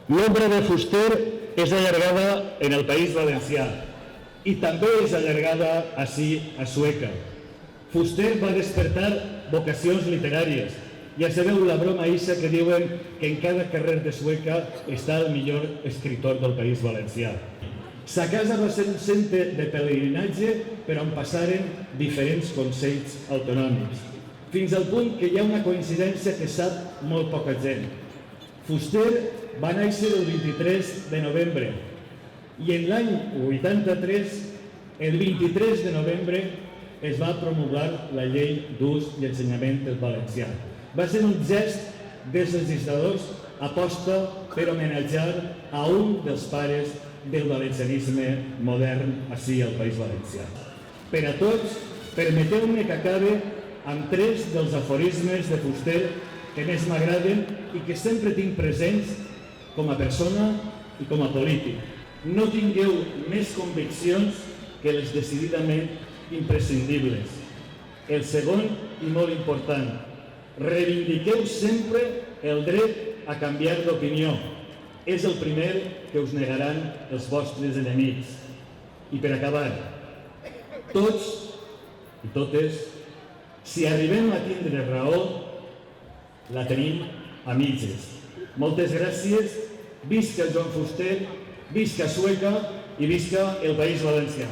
L'ombra de Fuster és allargada en el País Valencià i també és allargada ací a Sueca. Fuster va despertar vocacions literàries. Ja sabeu la broma eixa que diuen que en cada carrer de Sueca està el millor escriptor del País Valencià. Sa casa va ser un centre de pelegrinatge per on passaren diferents consells autonòmics, fins al punt que hi ha una coincidència que sap molt poca gent. Fuster va néixer el 23 de novembre i en l'any 83, el 23 de novembre, es va promulgar la llei d'ús i ensenyament del valencià. Va ser un gest dels legisladors aposta per homenatjar a un dels pares del valencianisme modern ací al País Valencià. Per a tots, permeteu-me que acabe amb 3 dels aforismes de Fuster que més m'agraden i que sempre tinc presents com a persona i com a polític. No tingueu més conviccions que les decididament imprescindibles. El segon i molt important, reivindiqueu sempre el dret a canviar d'opinió. És el primer que us negaran els vostres enemics. I per acabar, tots i totes, si arribem a tindre raó, la tenim a mitges. Moltes gràcies, visca Joan Fuster, visca Sueca i visca el País Valencià.